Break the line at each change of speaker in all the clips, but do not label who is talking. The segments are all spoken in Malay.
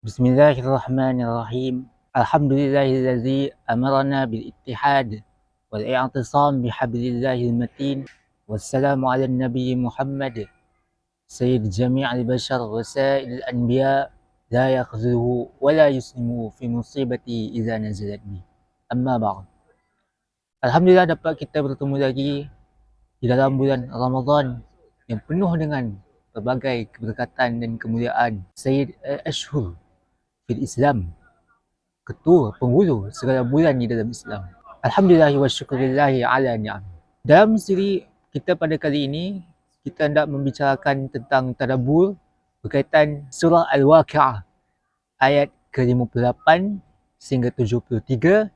بسم الله الرحمن الرحيم. الحمد لله الذي أمرنا بالاتحاد والاعتصام بحبل الله المتين، والسلام على النبي محمد سيد جميع البشر وسائر الأنبياء، لا يخذله ولا يسلمه في مصيبته إذا نزلت به. أما بعد. Alhamdulillah dapat kita bertemu lagi di dalam bulan Ramadan yang penuh dengan berbagai keberkatan dan kemuliaan. Sayyid Ashhur fil Islam, ketua penghulu segala bulan di dalam Islam. Alhamdulillah wa syukurillahi ala ni'am. Dalam siri kita pada kali ini, kita hendak membicarakan tentang tadabbur berkaitan surah Al-Waqi'ah ayat ke-58 sehingga 73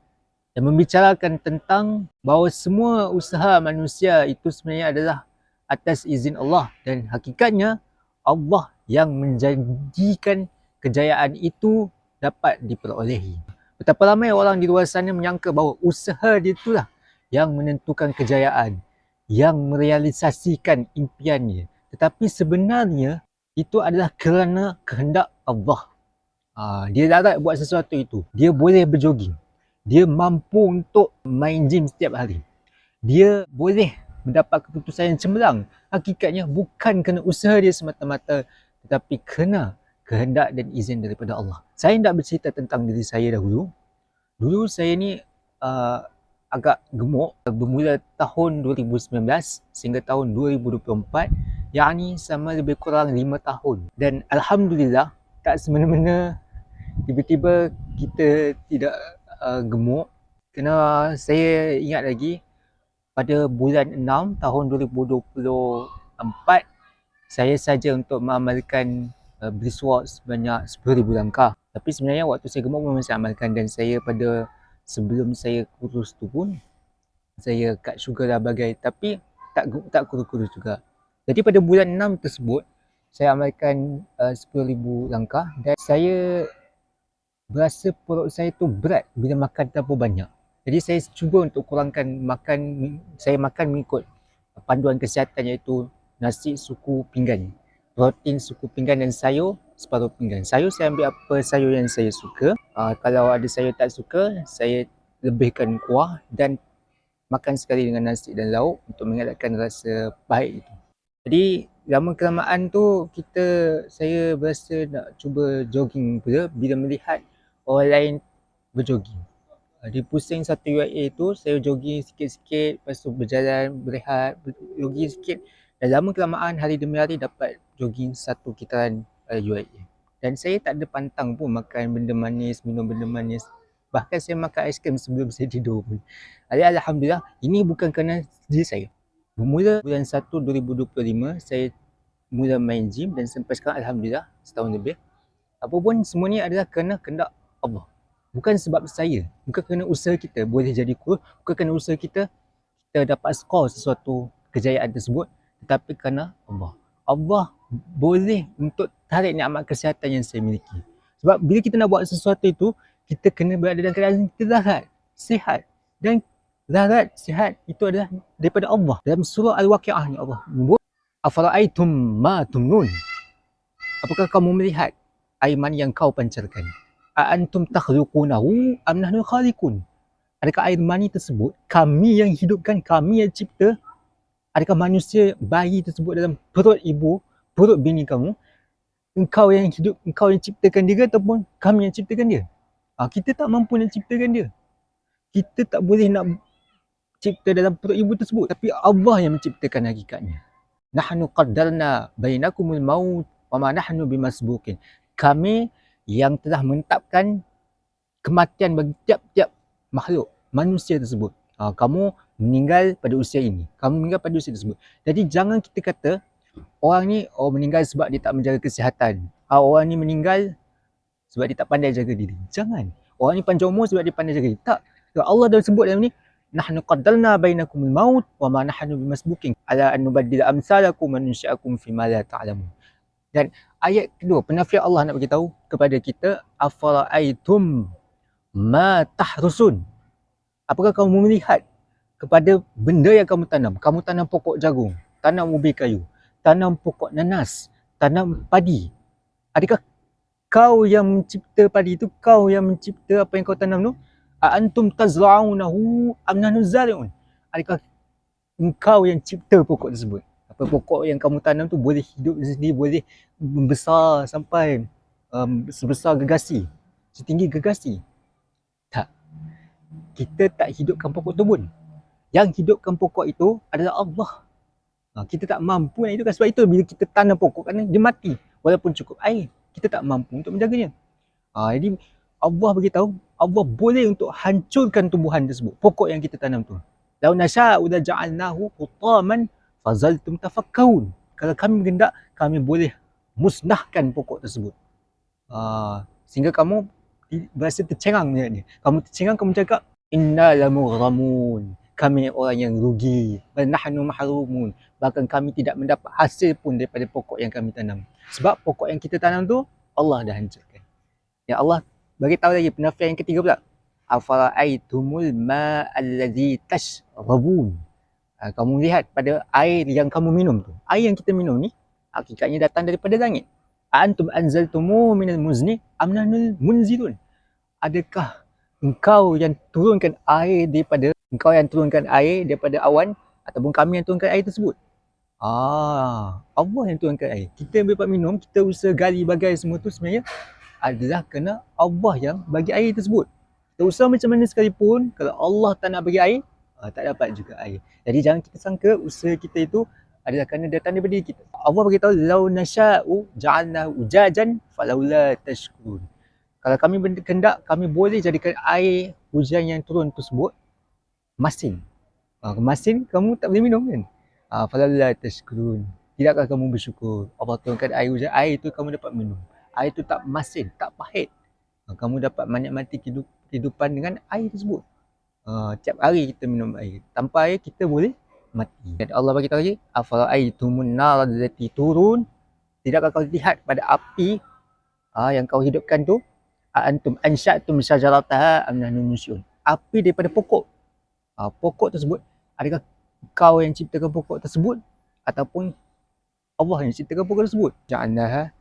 yang membicarakan tentang bahawa semua usaha manusia itu sebenarnya adalah atas izin Allah, dan hakikatnya Allah yang menjanjikan kejayaan itu dapat diperolehi. Betapa ramai orang di luar sana menyangka bahawa usaha dia itulah yang menentukan kejayaan, yang merealisasikan impiannya. Tetapi sebenarnya itu adalah kerana kehendak Allah. Dia darat buat sesuatu itu. Dia boleh berjoging. Dia mampu untuk main gym setiap hari. Dia boleh mendapat keputusan yang cemerlang. Hakikatnya bukan kerana usaha dia semata-mata, tetapi kerana kehendak dan izin daripada Allah. Saya nak bercerita tentang diri saya dahulu. Dulu saya ni agak gemuk bermula tahun 2019 sehingga tahun 2024, yakni sama lebih kurang 5 tahun. Dan Alhamdulillah, tak semena-mena tiba-tiba kita tidak gemuk. Kerana saya ingat lagi pada bulan 6 tahun 2024, saya saja untuk mengamalkan beriswak sebanyak 10,000 langkah. Tapi sebenarnya waktu saya gemuk memang saya amalkan, dan saya pada sebelum saya kurus tu pun saya cut sugar dah bagai, tapi tak kurus-kurus juga. Jadi pada bulan 6 tersebut saya amalkan 10,000 langkah, dan saya berasa perut saya tu berat bila makan terlalu banyak. Jadi saya cuba untuk kurangkan makan. Saya makan mengikut panduan kesihatan, iaitu nasi suku pinggan, protein suku pinggan, dan sayur separuh pinggan. Sayur saya ambil apa sayur yang saya suka. Kalau ada sayur tak suka, saya lebihkan kuah dan makan sekali dengan nasi dan lauk untuk mengelakkan rasa pahit itu. Jadi lama kelamaan tu saya berasa nak cuba jogging pula bila melihat orang lain berjogging. Di pusing satu UIA tu, saya jogging sikit-sikit, lepas tu berjalan, berehat, jogging sikit, dan lama kelamaan hari demi hari dapat jogging satu kitaran UIA. Dan saya tak ada pantang pun makan benda manis, minum benda manis. Bahkan saya makan aiskrim sebelum saya tidur pun. Alhamdulillah, ini bukan kerana diri saya. Bermula bulan 1 2025, saya mula main gym, dan sampai sekarang Alhamdulillah setahun lebih. Apa pun semua ni adalah kerana kehendak Allah. Bukan sebab saya, bukan kerana usaha kita boleh jadi kurus, bukan kerana usaha kita dapat skor sesuatu kejayaan tersebut, tetapi kerana Allah. Allah boleh untuk tarik nikmat kesihatan yang saya miliki. Sebab bila kita nak buat sesuatu itu, kita kena berada dalam keadaan kita larat, sihat. Dan larat, sihat itu adalah daripada Allah. Dalam surah Al-Waqi'ah ni Allah menyebut, afara'aitum ma tumnun. Apakah kamu melihat air mani yang kau pancarkan? Aantum takhluqunahu am nahnu khaliqun? Adakah air mani tersebut kami yang hidupkan, kami yang cipta? Adakah manusia, bayi tersebut dalam perut ibu, perut bini kamu, engkau yang hidup, engkau yang ciptakan dia, ataupun kami yang ciptakan dia? Kita tak mampu nak ciptakan dia. Kita tak boleh nak cipta dalam perut ibu tersebut, tapi Allah yang menciptakan hakikatnya. Nahnu qaddarna bainakumul maut wa ma nahnu bimasbuqin. Kami yang telah menetapkan kematian bagi tiap-tiap makhluk manusia tersebut. Kamu meninggal pada usia ini, kamu meninggal pada usia tersebut. Jadi jangan kita kata orang ni meninggal sebab dia tak menjaga kesihatan. Orang ni meninggal sebab dia tak pandai jaga diri. Jangan. Orang ni panjang umur sebab dia pandai jaga diri. Tak. Allah dah sebut dalam ni, nahnu qaddarna bainakumul maut wa ma nahnu bimasbuqin ala an nubaddila amsalakum wa nunsyi'akum fi ma la ta'lamun. Dan ayat kedua, penafian Allah nak beritahu kepada kita, afara'aitum ma tahrusun. Apakah kamu melihat kepada benda yang kamu tanam? Kamu tanam pokok jagung, tanam ubi kayu, tanam pokok nanas, tanam padi. Adakah kau yang mencipta padi tu, kau yang mencipta apa yang kau tanam tu, antum tazra'unahu am nahnu zari'un, adakah engkau yang cipta pokok tersebut? Apa pokok yang kamu tanam tu boleh hidup sendiri, boleh membesar sampai sebesar gergasi, setinggi gergasi? Tak. Kita tak hidupkan pokok tu pun. Yang hidupkan pokok itu adalah Allah. Kita tak mampu nak hidupkan. Sebab itu bila kita tanam pokok kan dia mati walaupun cukup air. Kita tak mampu untuk menjaganya. Jadi Allah beritahu, Allah boleh untuk hancurkan tumbuhan tersebut, pokok yang kita tanam tu. Lau nasya'u la ja'alnahu hutaman fazaltum tafakkarun. Kalau kami berkehendak, kami boleh musnahkan pokok tersebut. Sehingga kamu berasa tercengang melihatnya. Kamu tercengang, kamu cakap inna lamughramun, kami orang yang rugi, bal nahnu mahrumun, bahkan kami tidak mendapat hasil pun daripada pokok yang kami tanam. Sebab pokok yang kita tanam tu Allah dah hancurkan. Ya Allah bagi tahu lagi penafian yang ketiga pula. Afara'aitumul ma'allazi tashrabun. Kamu lihat pada air yang kamu minum tu. Air yang kita minum ni hakikatnya datang daripada langit. Antum anzaltumuhu minal muzni am nahnul munzilun. Adakah engkau yang turunkan air daripada awan ataupun kami yang turunkan air tersebut? Allah yang turunkan air. Kita dapat minum, kita usaha gali bagai semua tu sebenarnya adalah kerana Allah yang bagi air tersebut. Kita usaha macam mana sekalipun, kalau Allah tak nak bagi air, tak dapat juga air. Jadi jangan kita sangka usaha kita itu adalah kerana datang daripada diri kita. Allah beritahu, lau nasya'u ja'alnahu ujajan falaula tashkurun. Kalau kami berkehendak, kami boleh jadikan air hujan yang turun tersebut masin. Masin kamu tak boleh minum kan? Falaula tashkurun. Tidakkah kamu bersyukur? Allah turunkan air hujan, air itu kamu dapat minum. Air itu tak masin, tak pahit. Kamu dapat menikmati kehidupan dengan air tersebut. Tiap hari kita minum air. Tanpa air kita boleh mati. Dan Allah bagi tahu lagi, afara'aitumun nar allati turun. Tidakkah kau lihat pada api yang kau hidupkan tu? Antum ansya'tum syajarataha am nahnu munsyi'un. Api daripada pokok. Pokok tersebut, adakah kau yang ciptakan pokok tersebut ataupun Allah yang ciptakan pokok tersebut? Ja'alnaha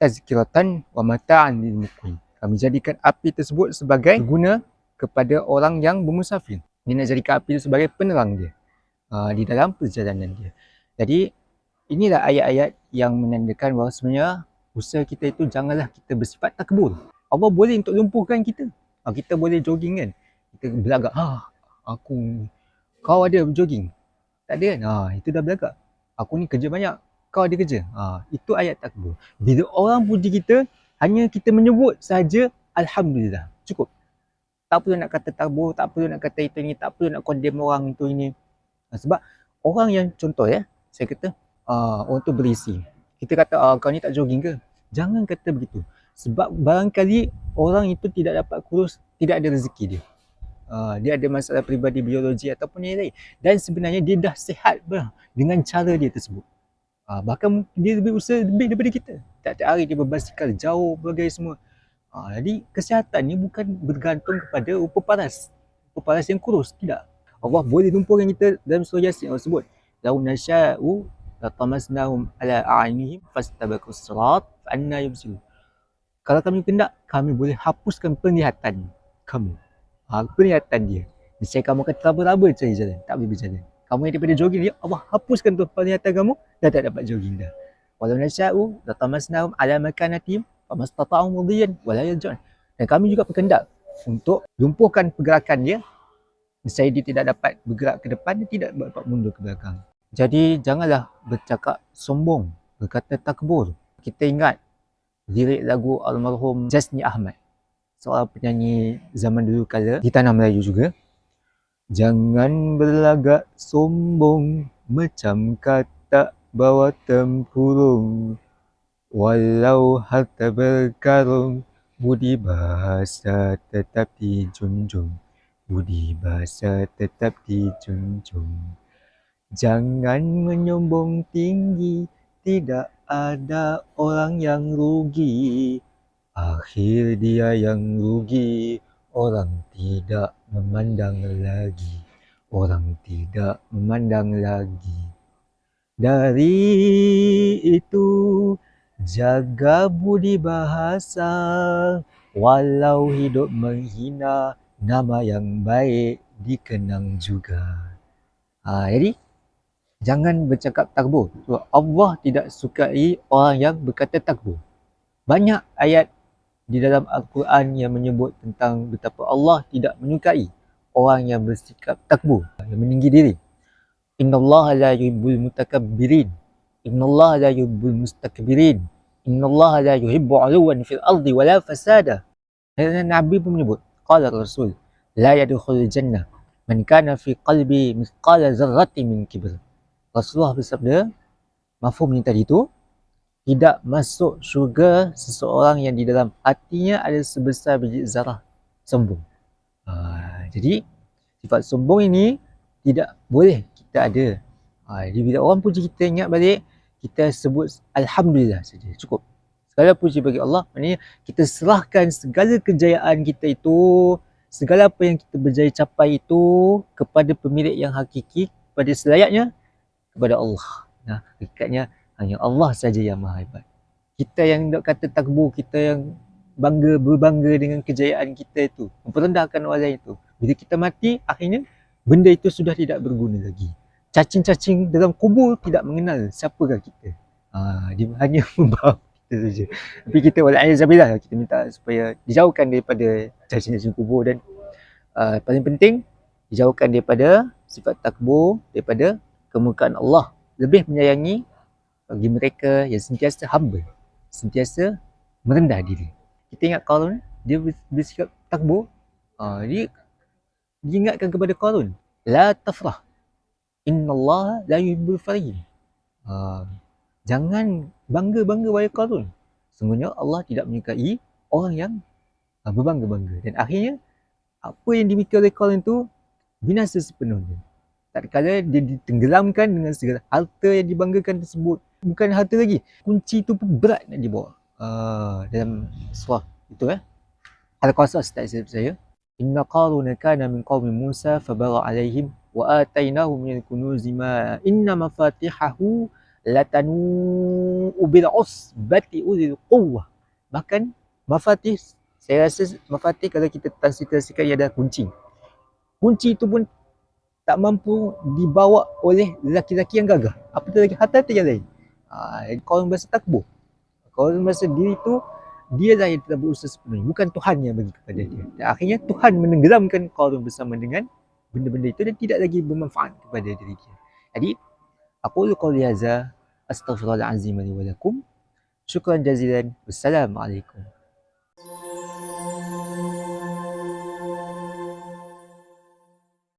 tazkiratan wa mata'an lil muqim. Kami jadikan api tersebut sebagai guna kepada orang yang bermusafir. Dia nak jadikan api itu sebagai penerang dia di dalam perjalanan dia. Jadi inilah ayat-ayat yang menandakan bahawa sebenarnya usaha kita itu janganlah kita bersifat takbur. Allah boleh untuk lumpuhkan kita. Kita boleh jogging kan. Kita belagak, kau ada jogging? Tak ada kan? Itu dah belagak. Aku ni kerja banyak, kau ada kerja. Itu ayat takbur. Bila orang puji kita, hanya kita menyebut saja alhamdulillah. Cukup. Tak perlu nak kata takbur, tak perlu nak kata itu ni, tak perlu nak condemn orang itu ini. Sebab orang yang contoh saya kata orang tu berisi. Kita kata kau ni tak jogging ke? Jangan kata begitu. Sebab barangkali orang itu tidak dapat kurus, tidak ada rezeki dia. Dia ada masalah peribadi biologi ataupun yang lain. Dan sebenarnya dia dah sihat dengan cara dia tersebut. Bahkan dia lebih usaha lebih daripada kita. Tiap-tiap hari dia berbasikal jauh berbagai semua. Jadi kesihatan ni bukan bergantung kepada rupa paras yang kurus. Tidak. Allah boleh lumpuhkan kita dalam surah Yasin. Allah sebut, lau nasya'u latamasnahum ala a'yunihim fastabaqus sirat fa anna yubsirun. Kalau kami kendak, kami boleh hapuskan penglihatan kamu. Penglihatan dia. Misalnya kamu akan teraba-raba cari jalan, tak boleh berjalan. Kamu yang daripada jogging dia, Allah hapuskan tu penglihatan kamu, dah tak dapat jogging dah. Walau nasya'u latamasnahum ala makanatihim famastata'u mudhiyan wala yarji'un. Dan kami juga berkehendak untuk lumpuhkan pergerakan dia. Misalnya dia tidak dapat bergerak ke depan, dia tidak dapat mundur ke belakang. Jadi janganlah bercakap sombong, berkata takbur. Kita ingat lirik lagu almarhum Jasni Ahmad, seorang penyanyi zaman dulu kala di tanah Melayu juga. Jangan berlagak sombong macam kata bawa tempurung, walau harta berkarung, budi bahasa tetap dijunjung. Budi bahasa tetap dijunjung. Jangan menyombong tinggi, tidak ada orang yang rugi. Akhir dia yang rugi, orang tidak memandang lagi. Orang tidak memandang lagi. Dari itu jaga budi bahasa, walau hidup menghina, nama yang baik dikenang juga. Jadi jangan bercakap takbur. So, Allah tidak sukai orang yang berkata takbur. Banyak ayat di dalam Al-Quran yang menyebut tentang betapa Allah tidak menyukai orang yang bersikap takbur, yang meninggi diri. Innallaha la yuhibbul mutakabbirin. Innallaha la yuhibbul mustakbirin. Innallaha la yuhibbu 'uluwan fil ardi wala fasada. Dan Nabi pun menyebut, qala Rasul, la yadkhulul jannah man kana fi qalbi mithqala dzarratin min kibr. Rasulullah bersabda, mafhumnya tadi tu, tidak masuk syurga seseorang yang di dalam hatinya ada sebesar biji zarah sombong. Jadi sifat sombong ini tidak boleh kita ada. Jadi bila orang puji kita, ingat balik, kita sebut Alhamdulillah saja, cukup. Segala puji bagi Allah, maknanya kita serahkan segala kejayaan kita itu, segala apa yang kita berjaya capai itu kepada pemilik yang hakiki, kepada selayaknya, kepada Allah. Hakikatnya hanya Allah saja yang maha hebat. Kita yang nak kata takbur, kita yang berbangga dengan kejayaan kita itu, memperendahkan orang lain itu, bila kita mati, akhirnya benda itu sudah tidak berguna lagi. Cacing-cacing dalam kubur tidak mengenal siapakah kita. Dia hanya membawa kita saja. Tapi kita walaiyazabillah, kita minta supaya dijauhkan daripada cacing-cacing kubur, dan paling penting dijauhkan daripada sifat takbur, daripada kemurkaan Allah. Lebih menyayangi bagi mereka yang sentiasa humble, sentiasa merendah diri. Kita ingat Qarun, dia bersikap takbur, dia diingatkan kepada Qarun, la tafrah, innallaha la yuhibbul farihin. Jangan bangga-bangga wahai Qarun, sungguhnya Allah tidak menyukai orang yang berbangga-bangga. Dan akhirnya apa yang dimiliki oleh Qarun itu binasa sepenuhnya. Tak kala dia ditenggelamkan dengan segala harta yang dibanggakan tersebut. Bukan harta lagi, kunci itu pun berat nak dibawa. Dalam surah itu Al-Qasas, tak silap saya. Inna Qaruna kana min qaumi Musa fabagha alaihim wa atainahu minal kunuzi ma inna mafatihahu latanu bil usbati ulil quwwah. Bahkan mafatih, saya rasa mafatih kalau kita transliterasikan ia adalah kunci. Kunci itu pun tak mampu dibawa oleh lelaki-lelaki yang gagah. Apatah lagi harta yang lain. Qarun berasa takbur. Qarun berasa diri tu dialah yang telah berusaha sepenuhnya, bukan Tuhan yang bagi kepada dia. Dan akhirnya Tuhan menenggelamkan Qarun bersama dengan benda-benda itu dan tidak lagi bermanfaat kepada diri dia. Jadi, aqulu qawli hadza, astaghfirullahalazim li wa lakum. Syukran jazilan. Wassalamualaikum.